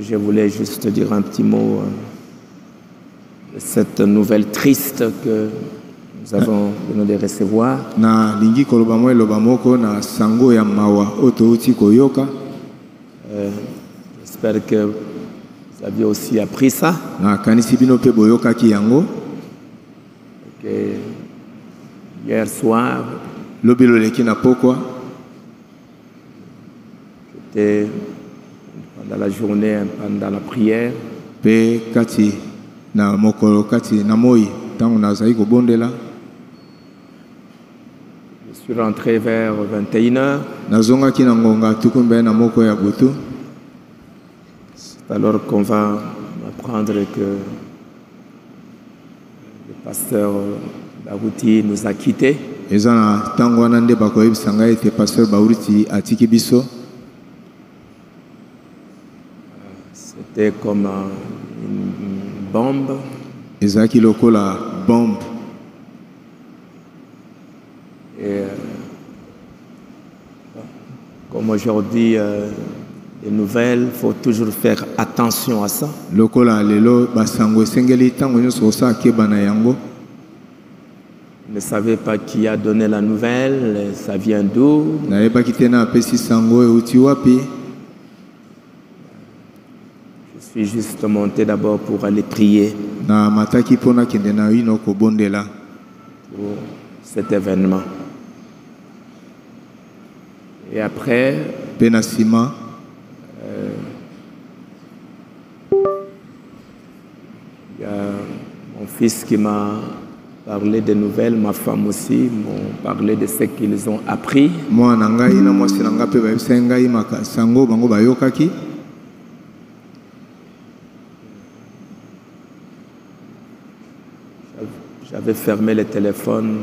Je voulais juste dire un petit mot de cette nouvelle triste que nous avons venu de recevoir. J'espère que vous aviez aussi appris ça. Que hier soir, j'étais pendant la journée, pendant la prière. Je suis rentré vers 21h. C'est alors qu'on va apprendre que le pasteur Baruti nous a quittés. C'était comme une bombe. Et comme aujourd'hui, les nouvelles, il faut toujours faire attention à ça. Ne savez pas qui a donné la nouvelle, ça vient d'où. Je suis juste monté d'abord pour aller prier pour cet événement. Et après, il y a mon fils qui m'a parlé des nouvelles, ma femme aussi m'ont parlé de ce qu'ils ont appris. J'avais fermé le téléphone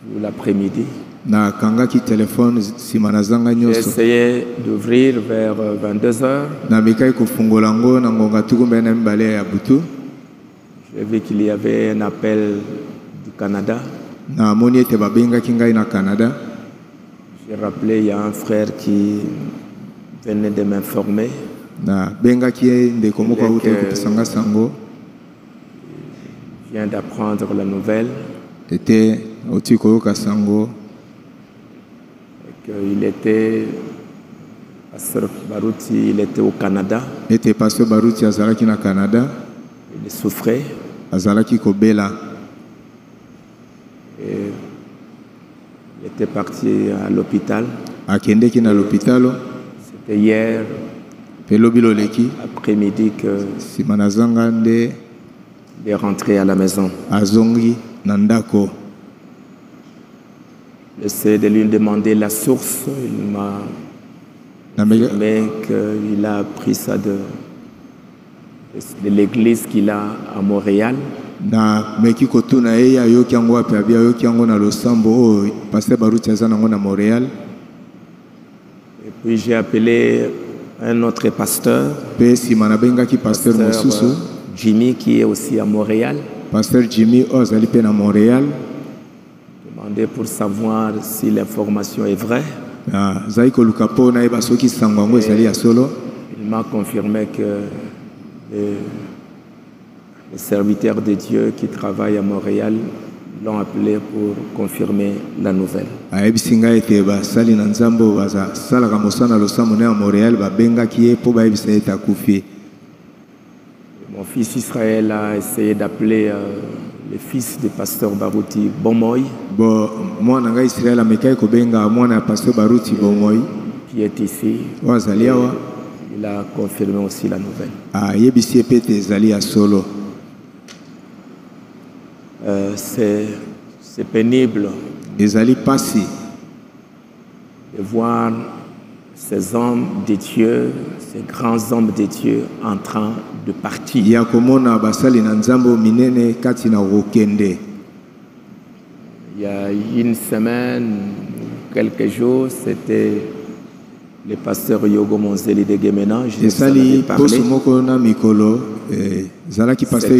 pour l'après-midi. J'ai essayé d'ouvrir vers 22h. J'ai vu qu'il y avait un appel du Canada. J'ai rappelé, il y a un frère qui venait de m'informer. Je viens d'apprendre la nouvelle. Qu'il était, Pasteur Baruti, il était au Canada. Il souffrait. Et il était parti à l'hôpital. C'était hier après-midi que il est rentré à la maison. J'essaie de lui demander la source. Il m'a affirmé qu'il a appris ça de l'église qu'il a à Montréal. Et puis j'ai appelé un autre pasteur, pasteur Jimmy, qui est aussi à Montréal. Pasteur Jimmy à Montréal. Demandé pour savoir si l'information est vraie. Il m'a confirmé que les serviteurs de Dieu qui travaillent à Montréal l'ont appelé pour confirmer la nouvelle. Mon fils Israël a essayé d'appeler le fils du pasteur Baruti, Bomoy, qui est ici. Il a confirmé aussi la nouvelle. C'est pénible de voir ces hommes de Dieu, ces grands hommes de Dieu en train de partir. Il y a une semaine, quelques jours, c'était le pasteur Yogo Monzeli de Gemena. C'est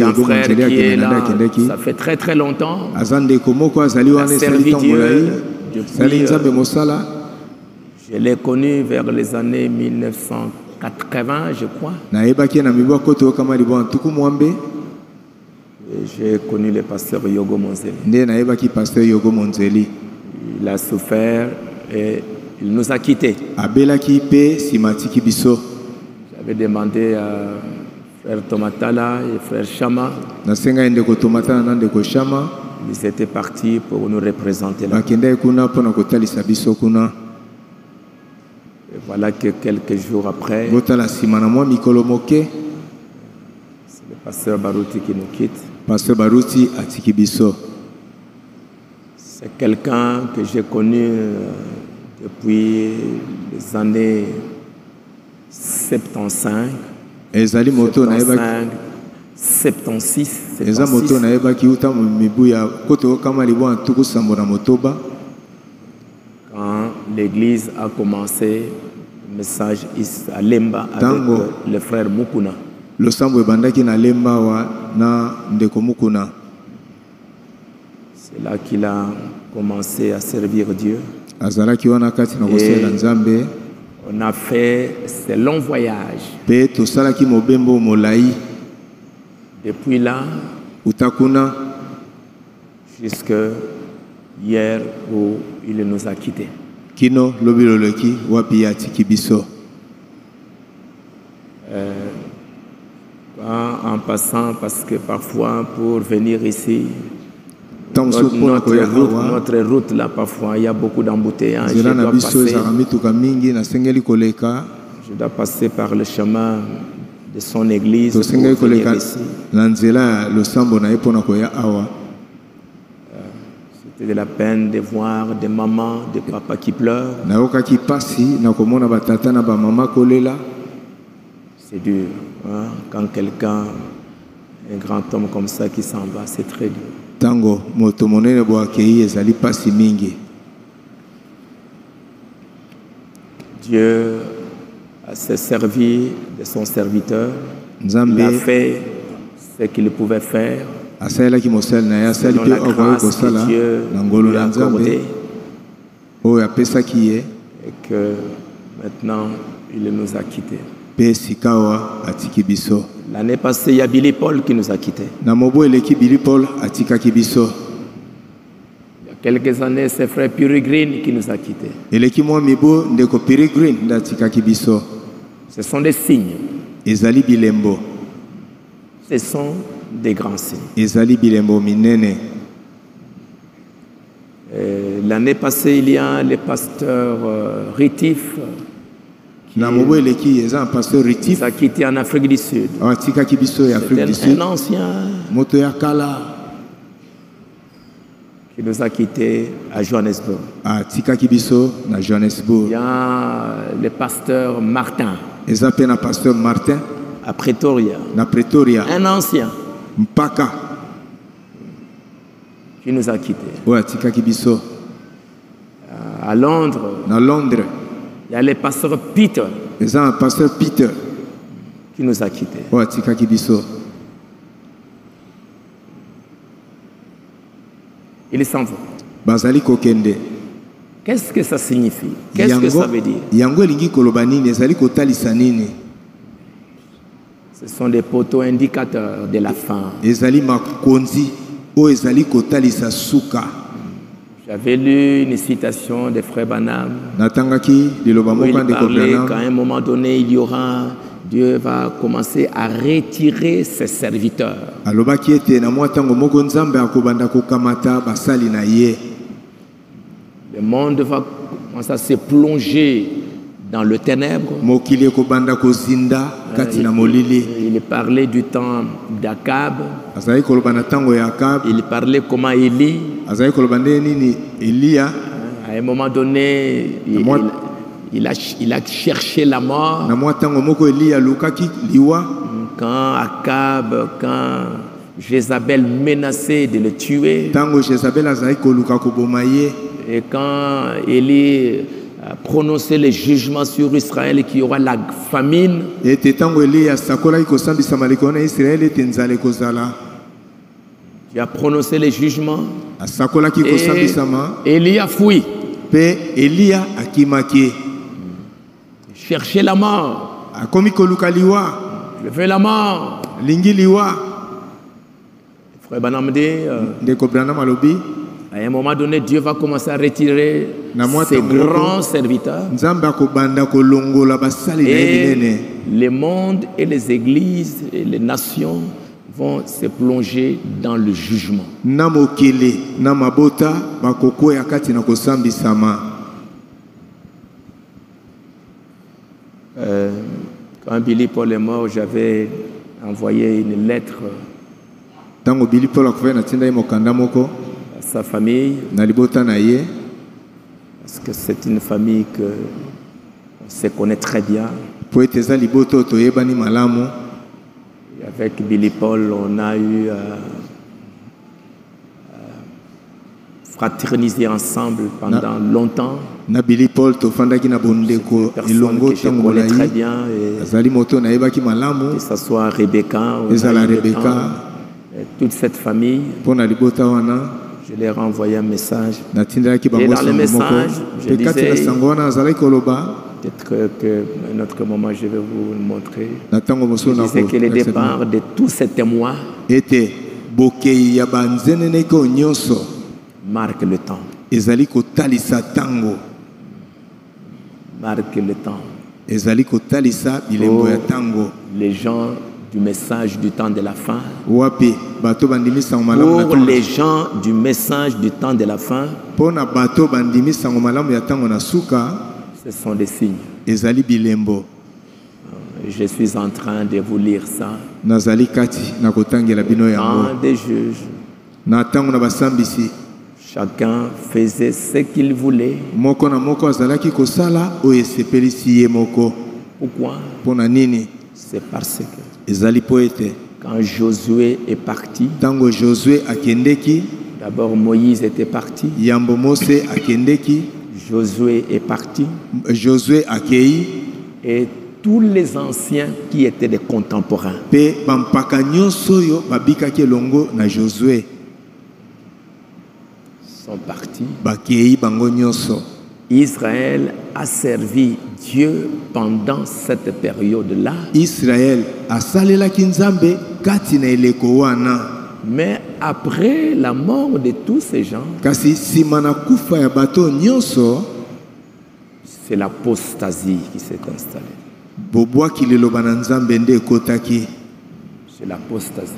un frère qui est là, ça fait très très longtemps. Il a servi Dieu depuis, je l'ai connu vers les années 1980. 80, je crois. J'ai connu le pasteur Yogo Monzeli. Il a souffert et il nous a quittés. J'avais demandé à frère Tomatala et frère Chama. Ils étaient partis pour nous représenter là. Et voilà que quelques jours après, c'est le pasteur Barouti qui nous quitte. Pasteur Barouti Atikibiso. C'est quelqu'un que j'ai connu depuis les années 75, 76, 76. Quand l'église a commencé, le message à Lemba avec le frère Mukuna. C'est là qu'il a commencé à servir Dieu. Et on a fait ce long voyage. Depuis là, jusqu'à hier où il nous a quittés. En passant, parce que parfois pour venir ici, notre route là, parfois il y a beaucoup d'embouteillages. Je dois passer par le chemin de son église pour venir ici. C'était de la peine de voir des mamans, des papas qui pleurent. C'est dur. Hein? Quand quelqu'un, un grand homme comme ça qui s'en va, c'est très dur. Dieu s'est servi de son serviteur. Il a fait ce qu'il pouvait faire. Selon la grâce que Dieu lui a accordée. Et que maintenant, il nous a quittés. L'année passée, il y a Billy Paul qui nous a quittés. Il y a quelques années, c'est frère Peregrine qui nous a quittés. Ce sont des signes. Ce sont des grands signes. L'année passée, il y a le pasteur Ritif. Il a quitté en Afrique du Sud. C'était un ancien qui nous a quittés à Johannesburg. Il y a le pasteur Martin. À Pretoria. Un ancien qui nous a quittés. À Londres. Il y a le pasteur Peter. Qui nous a quittés. Il s'en va. Qu'est-ce que ça signifie? Qu'est-ce que ça veut dire? Ce sont des poteaux indicateurs de la fin. J'avais lu une citation de Frère Branham où il parlait qu'à un moment donné, Dieu va commencer à retirer ses serviteurs. Le monde va commencer à se plonger dans le ténèbre. Il parlait du temps d'Akab. Il parlait comment Élie. À un moment donné, il a cherché la mort. Quand Akab, quand Jézabel menaçait de le tuer. Et quand Élie a prononcé le jugement sur Israël qu'il y aura la famine. Il a prononcé les jugements. Et Élie a fui. Chercher la mort. Je veux la mort. Frère Branham dit, à un moment donné, Dieu va commencer à retirer ses grands serviteurs. Et les mondes et les églises et les nations vont se plonger dans le jugement. Quand Billy Paul est mort, j'avais envoyé une lettre à sa famille, parce que c'est une famille que on se connaît très bien. Et avec Billy Paul, on a eu fraternisé ensemble pendant longtemps. Billy Paul, que je connais très bien, que ce soit Rebecca, toute cette famille. Je leur ai envoyé un message. Et dans le message, je disais, peut-être que un autre moment, je vais vous le montrer. Je disais que le départ de tous ces témoins marque le temps. Marque le temps. Pour les gens du message du temps de la fin. Pour les gens du message du temps de la fin, ce sont des signes. Je suis en train de vous lire ça. Dans des juges, chacun faisait ce qu'il voulait. Pourquoi? C'est parce que quand Josué est parti, d'abord Moïse était parti, Josué est parti, et tous les anciens qui étaient des contemporains sont partis. Israël a servi Dieu pendant cette période-là. Mais après la mort de tous ces gens, c'est l'apostasie qui s'est installée. C'est l'apostasie.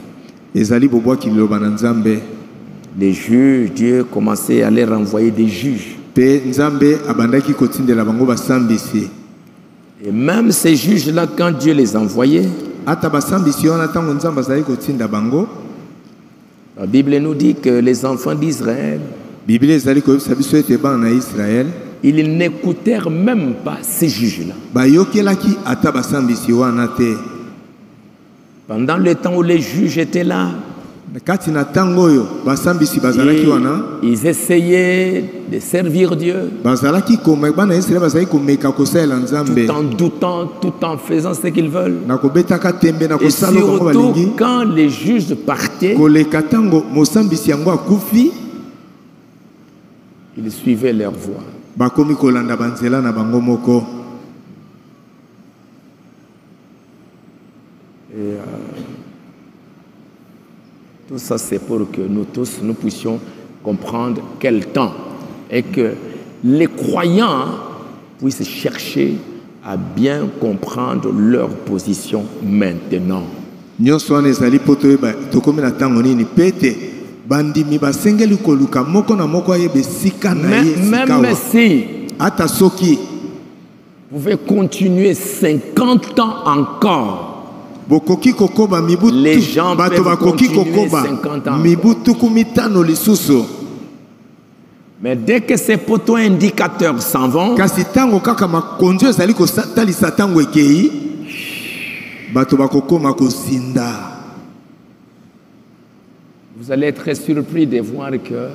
Les juges, Dieu commençait à leur envoyer des juges. Et même ces juges-là, quand Dieu les envoyait, la Bible nous dit que les enfants d'Israël, ils n'écoutèrent même pas ces juges-là. Pendant le temps où les juges étaient là, ils essayaient de servir Dieu tout en doutant, tout en faisant ce qu'ils veulent. Et surtout quand les juges partaient, ils suivaient leur voie. Et tout ça, c'est pour que nous tous, nous puissions comprendre quel temps et que les croyants puissent chercher à bien comprendre leur position maintenant. Même si vous pouvez continuer 50 ans encore, les gens peuvent continuer 50 ans. Mais dès que ces poteaux indicateurs s'en vont, vous allez être surpris de voir que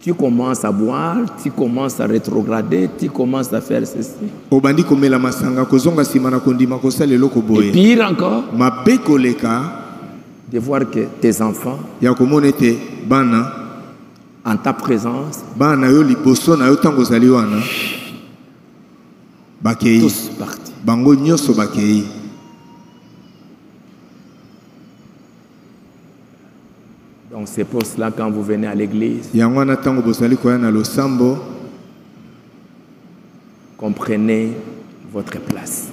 tu commences à boire, tu commences à rétrograder, tu commences à faire ceci. Et pire encore, de voir que tes enfants, en ta présence, tous partis. Donc c'est pour cela quand vous venez à l'église, comprenez votre place.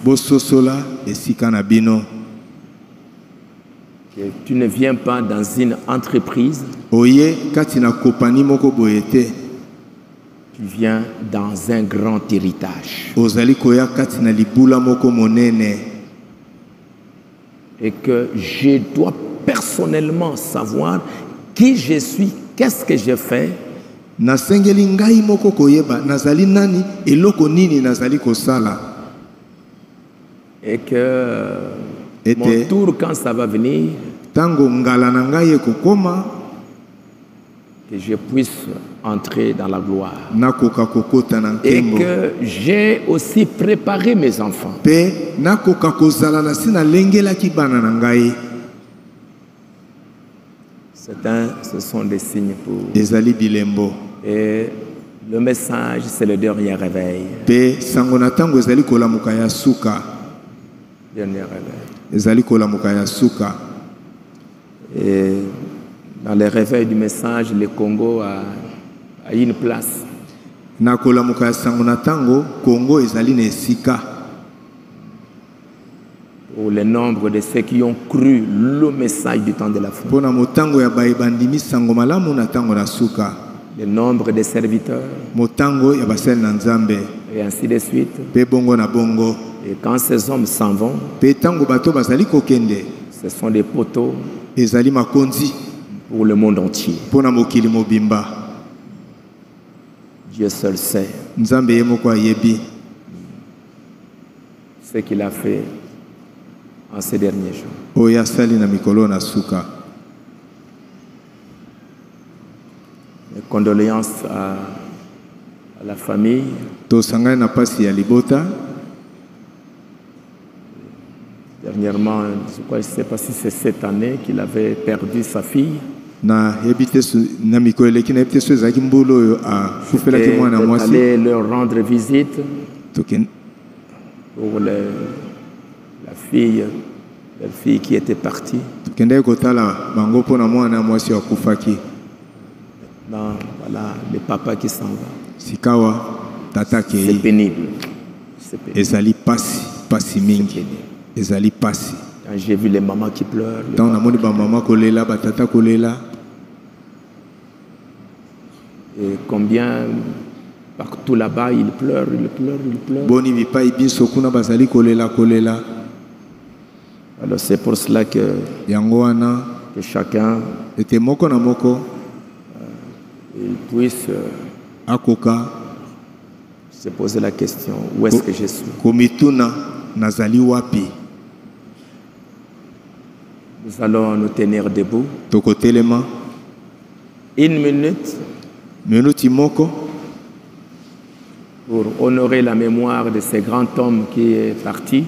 Que tu ne viens pas dans une entreprise, tu viens dans un grand héritage. Et que je dois personnellement savoir qui je suis, qu'est-ce que je fais. Et que mon tour, quand ça va venir, que je puisse entrer dans la gloire. Et que j'ai aussi préparé mes enfants. Ce sont des signes pour... Et le message, c'est le dernier réveil. Dernier réveil. Et dans les réveils du message, le Congo a une place. Pour le nombre de ceux qui ont cru le message du temps de la fin. Le nombre de serviteurs. Et ainsi de suite. Et quand ces hommes s'en vont, ce sont des poteaux pour le monde entier. Dieu seul sait ce qu'il a fait en ces derniers jours. Mes condoléances à la famille. Dernièrement, je ne sais pas si c'est cette année qu'il avait perdu sa fille. Aller leur rendre visite pour la fille qui était partie. Maintenant, voilà, le papa qui s'en va. C'est pénible. C'est pénible. Quand j'ai vu les mamans qui pleurent, et combien partout là-bas ils pleurent. Alors c'est pour cela que chacun il puisse se poser la question, où est-ce que je suis? Nous allons nous tenir debout. Une minute pour honorer la mémoire de ce grand homme qui est parti.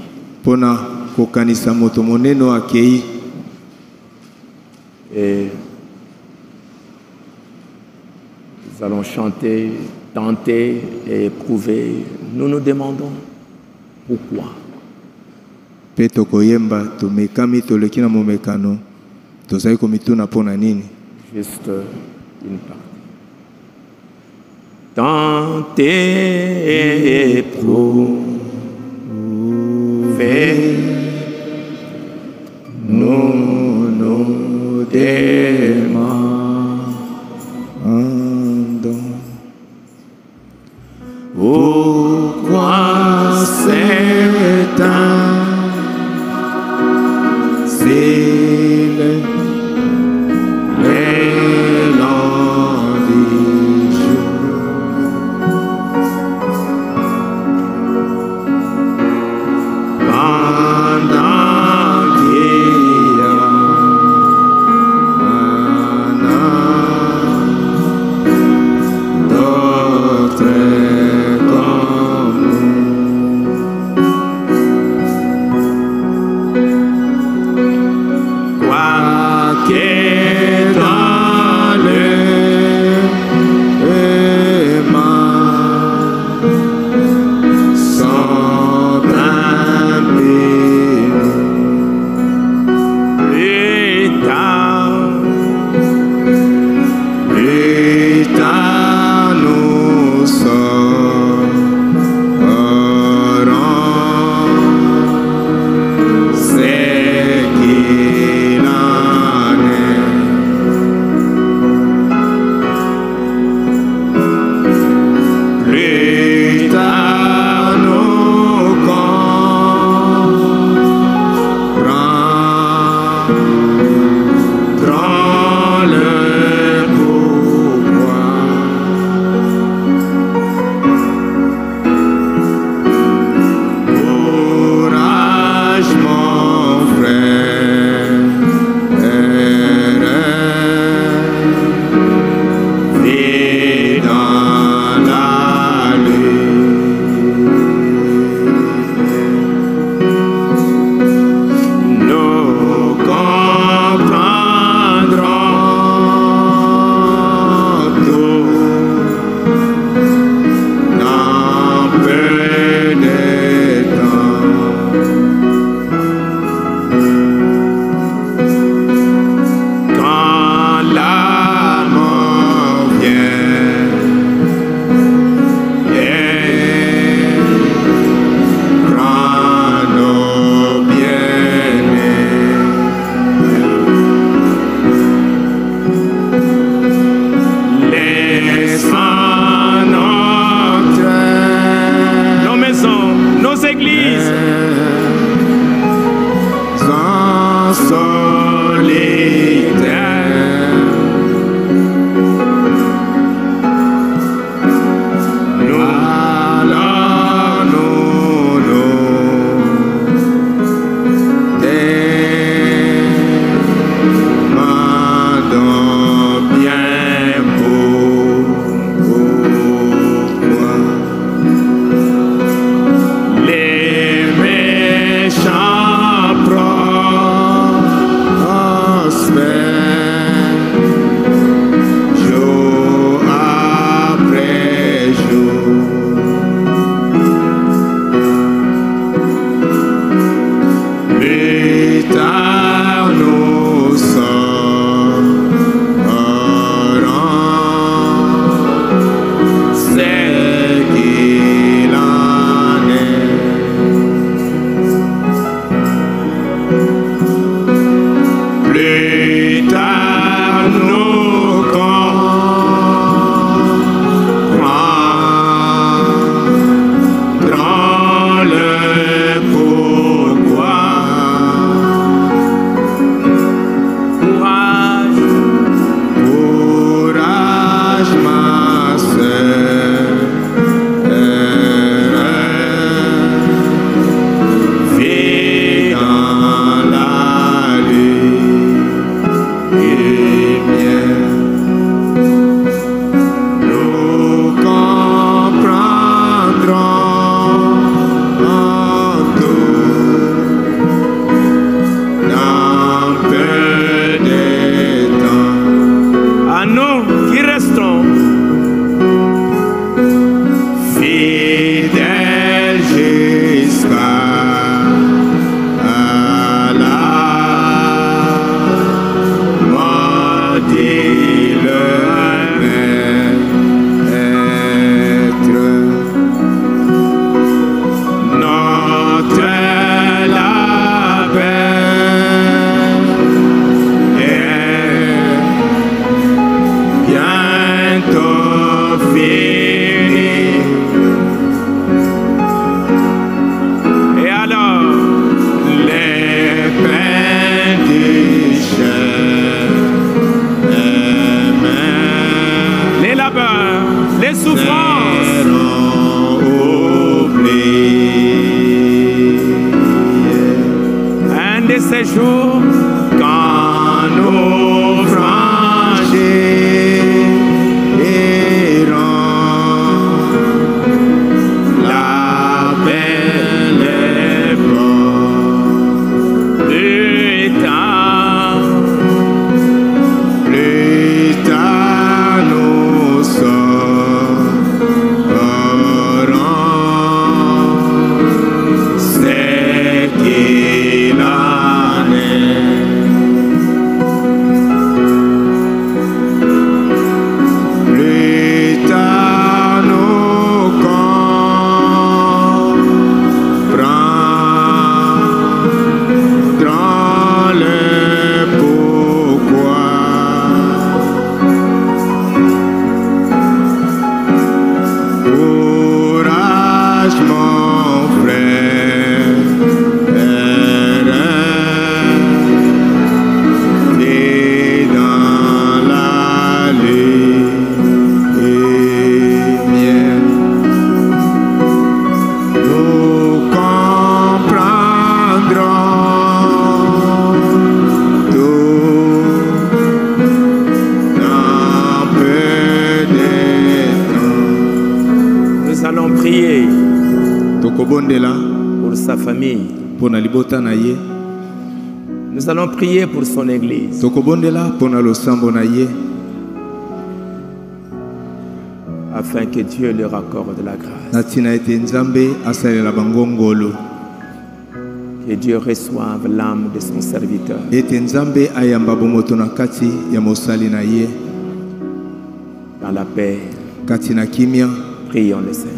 Et nous allons chanter, tenter et éprouver. Nous nous demandons pourquoi. Juste une partie. Tenter, éprouver, nous nous demandons pourquoi c'est ces jours, quand nous franchirons la belle époque. Plus tard nous saurons c'est qu'il en est. Plus tard nous comprendrons le pourquoi. Courage mon frère, t'es dans la lumière. Nous comprendrons tout dans peu de temps. Nous allons prier pour sa famille. Nous allons prier pour son église. Afin que Dieu leur accorde la grâce. Que Dieu reçoive l'âme de son serviteur. Dans la paix, prions le Seigneur.